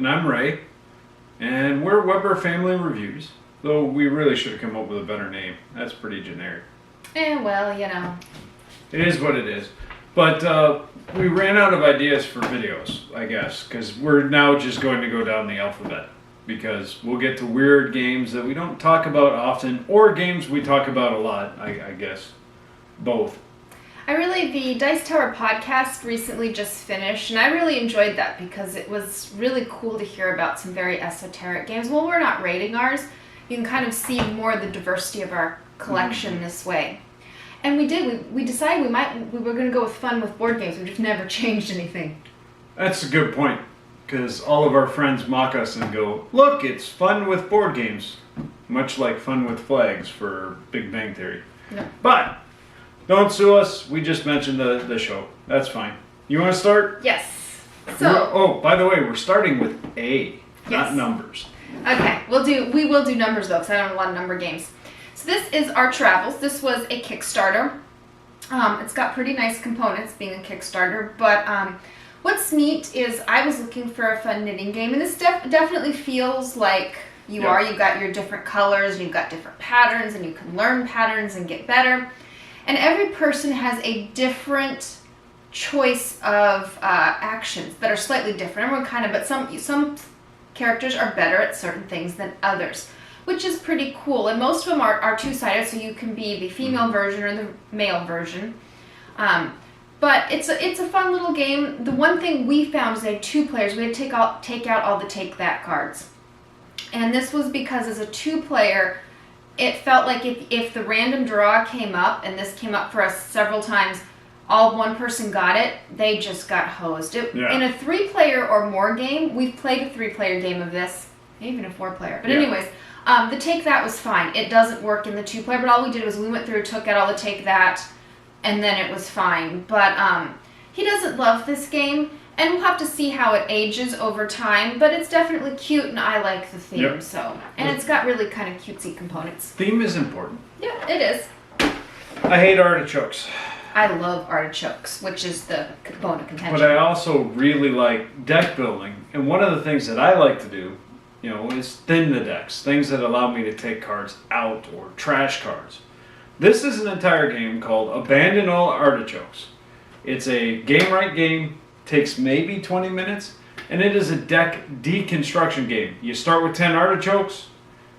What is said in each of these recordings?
And I'm Ray. And we're Weber Family Reviews. Though we really should have come up with a better name. That's pretty generic. Well, you know. It is what it is. But we ran out of ideas for videos, I guess. Because we're now just going to go down the alphabet. Because we'll get to weird games that we don't talk about often. Or games we talk about a lot, I guess. Both. The Dice Tower podcast recently just finished, and I really enjoyed that because it was really cool to hear about some very esoteric games. Well, we're not rating ours. You can kind of see more of the diversity of our collection this way. And we did. We decided we were going to go with fun with board games. We've just never changed anything. That's a good point. Because all of our friends mock us and go, look, it's fun with board games. Much like fun with flags for Big Bang Theory. No. But don't sue us. We just mentioned the show. That's fine. You want to start? Yes. So. Oh, by the way, we're starting with A, not numbers. Okay, we will do numbers though, because I don't have a lot of number games. So this is Our Travels. This was a Kickstarter. It's got pretty nice components, being a Kickstarter. But what's neat is I was looking for a fun knitting game, and this definitely feels like you've got your different colors, and you've got different patterns, and you can learn patterns and get better. And every person has a different choice of actions that are slightly different. Everyone but some characters are better at certain things than others, which is pretty cool. And most of them are two-sided, so you can be the female version or the male version. But it's a fun little game. The one thing we found is they had 2 players. We had to take out all the Take That cards. And this was because as a 2-player, it felt like if the random draw came up, and this came up for us several times, all one person got it, they just got hosed. In a 3-player or more game, we've played a 3-player game of this, even a 4-player. But anyways, the Take That was fine. It doesn't work in the 2-player, but all we did was we went through, took out all the Take That, and then it was fine. But he doesn't love this game, and we'll have to see how it ages over time, but it's definitely cute, and I like the theme, And it's got really kind of cutesy components. Theme is important. Yeah, it is. I hate artichokes. I love artichokes, which is the bone of contention. But I also really like deck building, and one of the things that I like to do, is thin the decks, things that allow me to take cards out or trash cards. This is an entire game called Abandon All Artichokes. It's a game game. Takes maybe 20 minutes, and it is a deck deconstruction game. You start with 10 artichokes,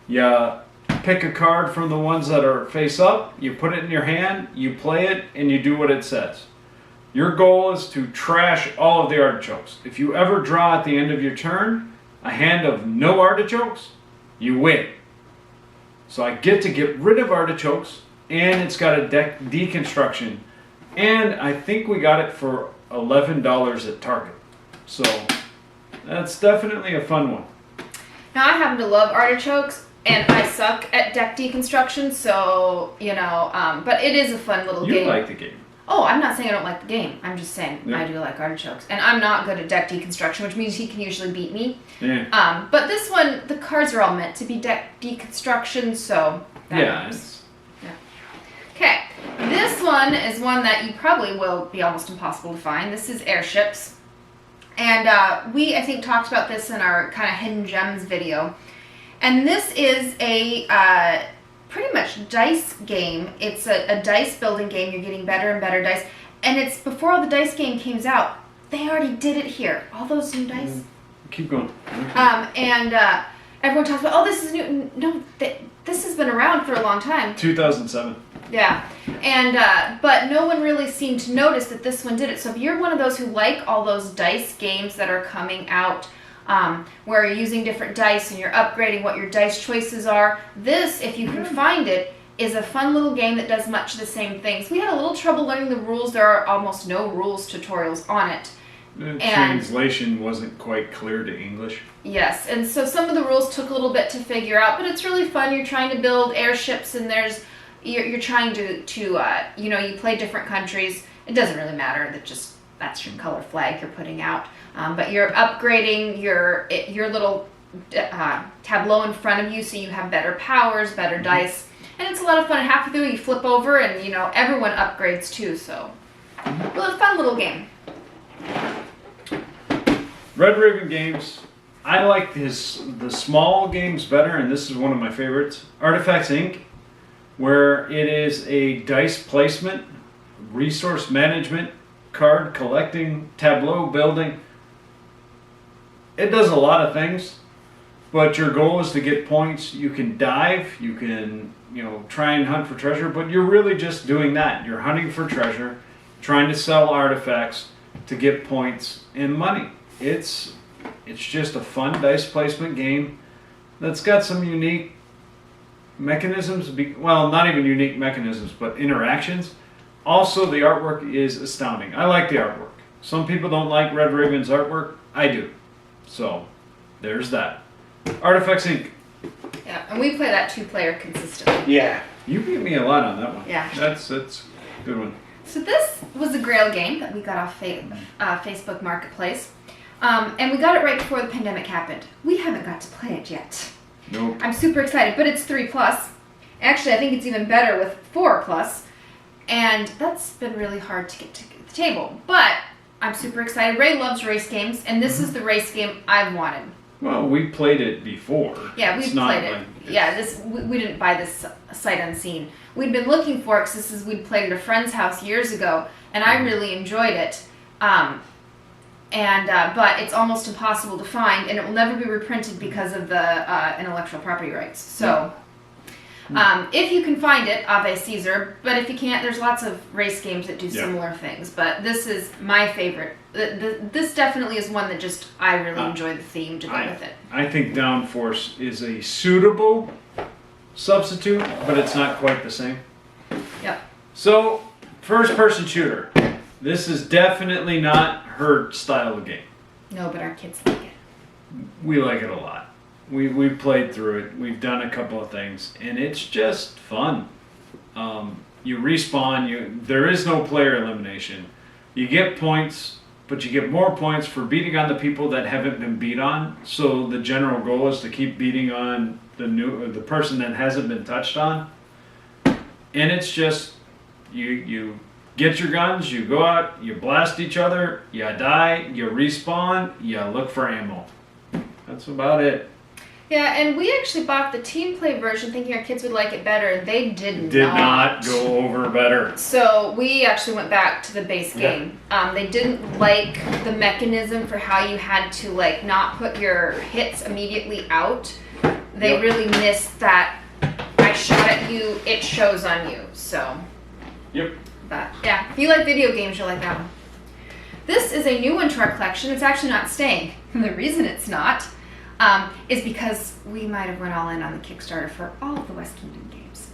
you pick a card from the ones that are face up, you put it in your hand, you play it, and you do what it says. Your goal is to trash all of the artichokes. If you ever draw at the end of your turn a hand of no artichokes, you win. So I get to get rid of artichokes, and it's got a deck deconstruction, and I think we got it for $11 at Target. So that's definitely a fun one. Now I happen to love artichokes, and I suck at deck deconstruction, so, but it is a fun little game. You like the game. Oh, I'm not saying I don't like the game. I'm just saying I do like artichokes. And I'm not good at deck deconstruction, which means he can usually beat me. Yeah. But this one, the cards are all meant to be deck deconstruction, so that matters. Okay, this one is one that you probably will be almost impossible to find. This is Airships. And we, I think, talked about this in our kind of Hidden Gems video. And this is a pretty much dice game. It's a dice building game. You're getting better and better dice. And it's before all the dice game came out. They already did it here. All those new dice. Keep going. And everyone talks about, this is new. No, this has been around for a long time. 2007. Yeah, and but no one really seemed to notice that this one did it. So if you're one of those who like all those dice games that are coming out, where you're using different dice and you're upgrading what your dice choices are, this, if you can find it, is a fun little game that does much the same things. We had a little trouble learning the rules. There are almost no rules tutorials on it. The translation wasn't quite clear to English. Yes, and so some of the rules took a little bit to figure out, but it's really fun. You're trying to build airships, and you're trying to you play different countries. It doesn't really matter. That's your color flag you're putting out. But you're upgrading your little tableau in front of you, so you have better powers, better dice, and it's a lot of fun. Halfway through, you flip over, and everyone upgrades too. So, well, it's a fun little game. Red Raven Games I like the small games better, and this is one of my favorites. Artifacts Inc., where it is a dice placement, resource management, card collecting, tableau building. It does a lot of things, but your goal is to get points. You can dive, you can, try and hunt for treasure, but you're really just doing that. You're hunting for treasure, trying to sell artifacts to get points and money. It's just a fun dice placement game that's got some unique mechanisms. Well, not even unique mechanisms, but interactions. Also, the artwork is astounding. I like the artwork. Some people don't like Red Raven's artwork. I do. So, there's that. Artifacts Inc. Yeah, and we play that 2-player consistently. Yeah. You beat me a lot on that one. Yeah. That's a good one. So this was a Grail game that we got off Facebook Marketplace. And we got it right before the pandemic happened. We haven't got to play it yet. Nope. I'm super excited, but it's 3+. Actually, I think it's even better with 4+. And that's been really hard to get to the table. But I'm super excited. Ray loves race games, and this is the race game I've wanted. Well, we played it before. Yeah, we played it. Yeah, we didn't buy this sight unseen. We'd been looking for it because we'd played at a friend's house years ago, and I really enjoyed it. But it's almost impossible to find, and it will never be reprinted because of the intellectual property rights. So, if you can find it, Ave Caesar. But if you can't, there's lots of race games that do similar things. But this is my favorite. This definitely is one that I really enjoy the theme to go with it. I think Downforce is a suitable substitute, but it's not quite the same. Yep. So, first-person shooter. This is definitely not her style of game. No, but our kids like it. We like it a lot. We've played through it. We've done a couple of things, and it's just fun. You respawn. There is no player elimination. You get points, but you get more points for beating on the people that haven't been beat on. So the general goal is to keep beating on the person that hasn't been touched on. And it's just you get your guns, you go out, you blast each other, you die, you respawn, you look for ammo. That's about it. Yeah, and we actually bought the team play version thinking our kids would like it better, and they did not go over better. So we actually went back to the base game. They didn't like the mechanism for how you had to not put your hits immediately out. They really missed that I shot at you, it shows on you. So. Yep. But yeah, if you like video games, you'll like that one. This is a new one to our collection. It's actually not staying. And the reason it's not is because we might have went all in on the Kickstarter for all of the West Kingdom games.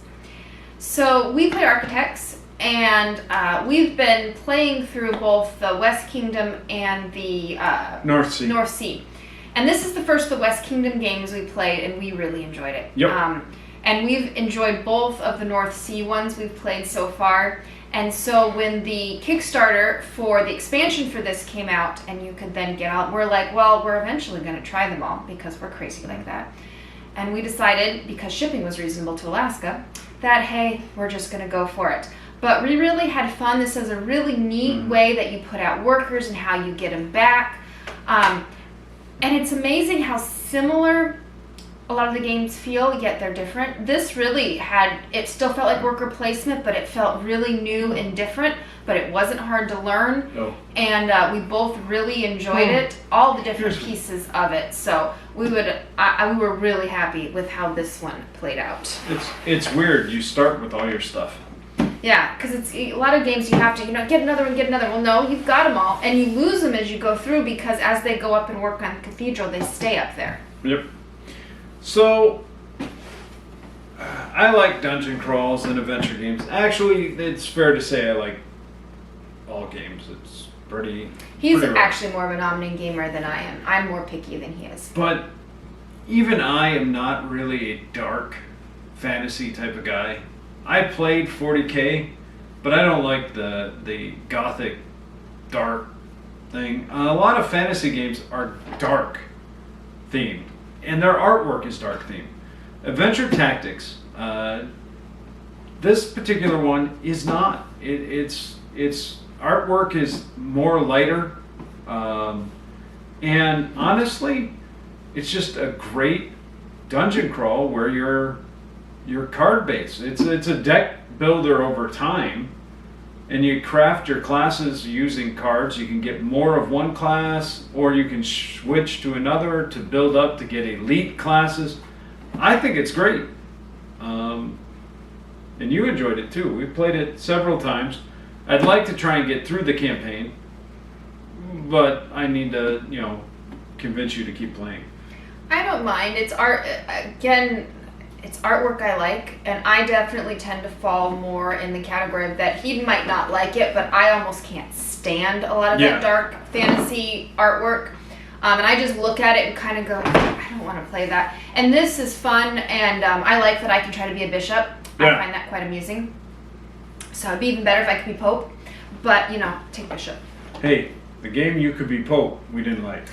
So we play Architects, and we've been playing through both the West Kingdom and the North Sea. And this is the first of the West Kingdom games we played, and we really enjoyed it. Yep. And we've enjoyed both of the North Sea ones we've played so far. And so when the Kickstarter for the expansion for this came out and you could then get out, we're like, well, we're eventually going to try them all because we're crazy like that. And we decided, because shipping was reasonable to Alaska, that, hey, we're just going to go for it. But we really had fun. This is a really neat way that you put out workers and how you get them back. And it's amazing how similar a lot of the games feel, yet they're different. This really it still felt like worker placement, but it felt really new and different, but it wasn't hard to learn. No. And we both really enjoyed it, all the different pieces of it. So we were really happy with how this one played out. It's weird. You start with all your stuff. Yeah, because it's a lot of games you have to, get another one, get another. Well, no, you've got them all, and you lose them as you go through because as they go up and work on the cathedral, they stay up there. Yep. So, I like dungeon crawls and adventure games. Actually, it's fair to say I like all games. It's pretty... He's pretty actually more of a nominating gamer than I am. I'm more picky than he is. But even I am not really a dark fantasy type of guy. I played 40K, but I don't like the gothic dark thing. A lot of fantasy games are dark themed. And their artwork is dark themed. Adventure Tactics, this particular one is not. Its artwork is more lighter, and honestly, it's just a great dungeon crawl where you're card based. It's a deck builder over time, and you craft your classes using cards. You can get more of one class, or you can switch to another to build up to get elite classes. I think it's great. And you enjoyed it too. We played it several times. I'd like to try and get through the campaign, but I need to, convince you to keep playing. I don't mind. It's art. Again, it's artwork I like, and I definitely tend to fall more in the category of that he might not like it, but I almost can't stand a lot of that dark fantasy artwork. And I just look at it and kind of go, I don't want to play that. And this is fun, and I like that I can try to be a bishop. I find that quite amusing. So it'd be even better if I could be Pope, but take bishop. Hey, the game you could be Pope, we didn't like.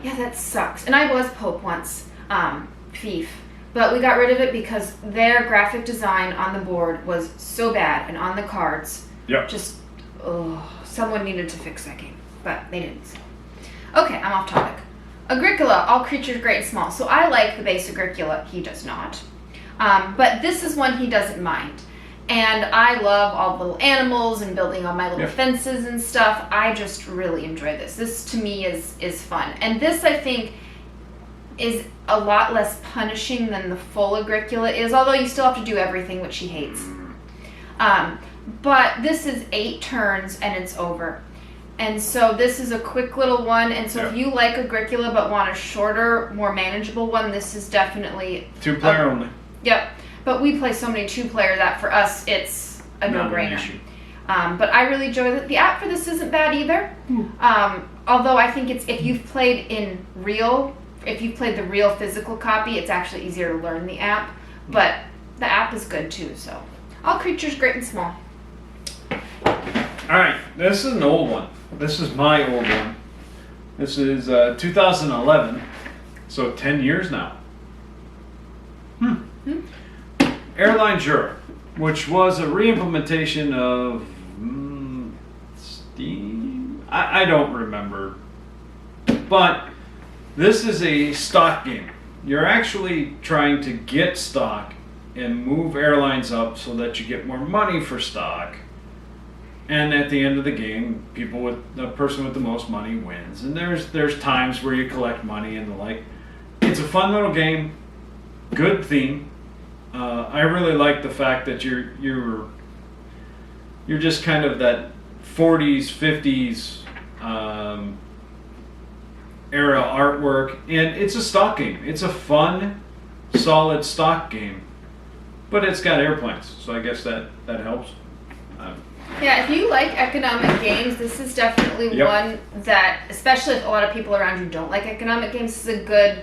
Yeah, that sucks. And I was Pope once, Fief. But we got rid of it because their graphic design on the board was so bad, and on the cards, someone needed to fix that game, but they didn't. Okay, I'm off topic. Agricola, all creatures great and small. So I like the base Agricola, he does not. But this is one he doesn't mind. And I love all the little animals and building all my little fences and stuff. I just really enjoy this. This to me is fun. And this, I think, is a lot less punishing than the full Agricola is, although you still have to do everything, which he hates. But this is 8 turns and it's over. And so this is a quick little one. And so if you like Agricola but want a shorter, more manageable one, this is definitely 2-player only. Yep. But we play so many 2-player that for us it's a no-brainer. But I really enjoy it. The app for this isn't bad either. Although I think it's if you've played the real physical copy, it's actually easier to learn the app. But the app is good too. So all creatures great and small. All right, this is an old one. This is my old one. This is 2011, so 10 years now. Airline Jura, which was a re-implementation of Steam. I don't remember, but this is a stock game. You're actually trying to get stock and move airlines up so that you get more money for stock. And at the end of the game, the person with the most money wins. And there's times where you collect money and the like. It's a fun little game, good theme. I really like the fact that you're just kind of that 40s, 50s era artwork, and it's a stock game. It's a fun, solid stock game, but it's got airplanes, so I guess that helps. Yeah, if you like economic games, this is definitely one that, especially if a lot of people around you don't like economic games, this is a good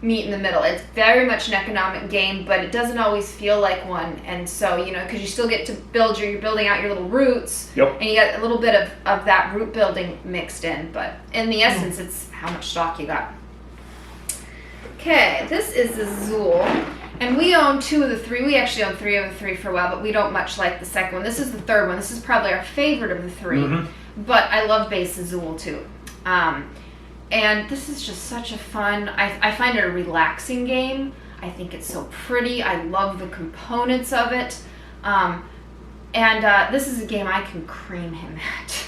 meet in the middle. It's very much an economic game, but it doesn't always feel like one. And so, because you still get to you're building out your little routes, and you got a little bit of that route building mixed in. But in the essence, it's how much stock you got. Okay, this is Azul. And we own 2 of the 3. We actually own 3 of the 3 for a while, but we don't much like the second one. This is the third one. This is probably our favorite of the 3. But I love base Azul too. And this is just such a fun, I find it a relaxing game. I think it's so pretty. I love the components of it. And this is a game I can cream him at.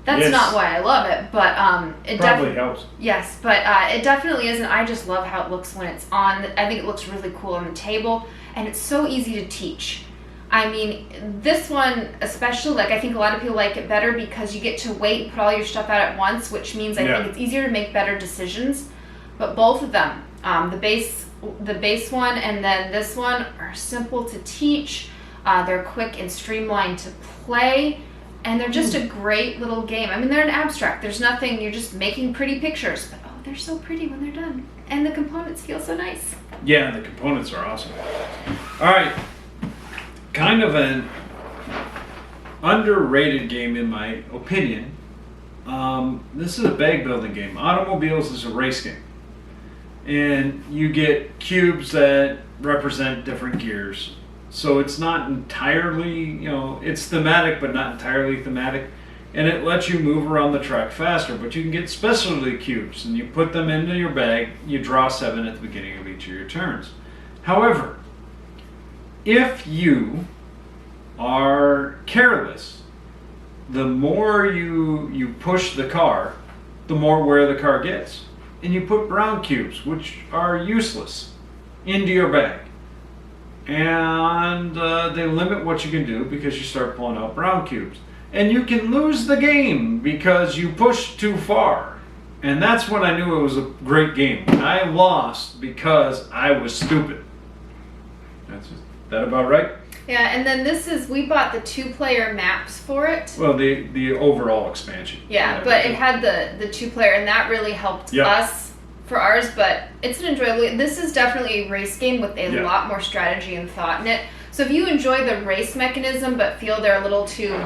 That's not why I love it, but it probably helps. Yes, but it definitely isn't. I just love how it looks when it's on. I think it looks really cool on the table, and it's so easy to teach. I mean, this one especially, I think a lot of people like it better because you get to wait and put all your stuff out at once, which means I think it's easier to make better decisions. But both of them, the base one and then this one, are simple to teach. They're quick and streamlined to play. And they're just a great little game. I mean, they're an abstract. There's nothing, you're just making pretty pictures. But they're so pretty when they're done. And the components feel so nice. Yeah, the components are awesome. All right. Kind of an underrated game in my opinion. This is a bag building game. Automobiles is a race game. And you get cubes that represent different gears. So it's not entirely, it's thematic, but not entirely thematic. and it lets you move around the track faster. But you can get specialty cubes, and you put them into your bag. You draw 7 at the beginning of each of your turns. However, if you are careless, the more you push the car, the more wear the car gets. And you put brown cubes, which are useless, into your bag. And they limit what you can do because you start pulling out brown cubes. And you can lose the game because you pushed too far. And that's when I knew it was a great game. I lost because I was stupid. Is that about right? Yeah, and then we bought the 2-player maps for it. Well, the overall expansion. Yeah, but it had the 2-player, and that really helped us for ours, but it's an enjoyable. This is definitely a race game with a lot more strategy and thought in it. So if you enjoy the race mechanism but feel they're a little too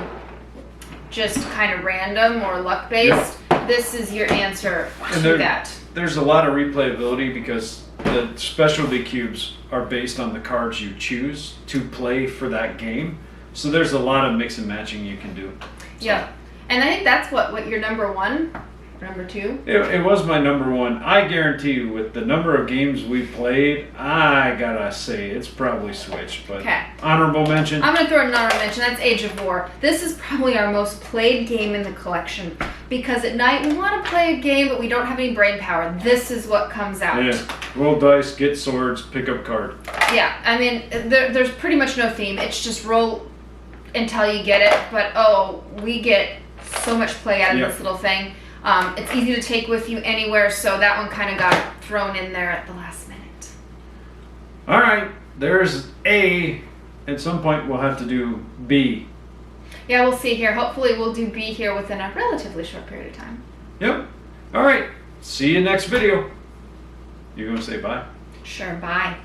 just kind of random or luck-based, this is your answer to that. There's a lot of replayability because the specialty cubes are based on the cards you choose to play for that game. So there's a lot of mix and matching you can do. So. Yeah. And I think that's what your number 1 or number 2? It was my number 1. I guarantee you, with the number of games we played, I gotta say it's probably Switch. But honorable mention. I'm gonna throw an honorable mention. That's Age of War. This is probably our most played game in the collection because at night we want to play a game, but we don't have any brain power. This is what comes out. Yeah. Roll dice, get swords, pick up card. Yeah. I mean, there's pretty much no theme. It's just roll until you get it. But we get so much play out of this little thing. It's easy to take with you anywhere, so that one kind of got thrown in there at the last minute. All right, there's A. At some point, we'll have to do B. Yeah, we'll see here. Hopefully, we'll do B here within a relatively short period of time. Yep. All right. See you next video. You gonna say bye? Sure, bye.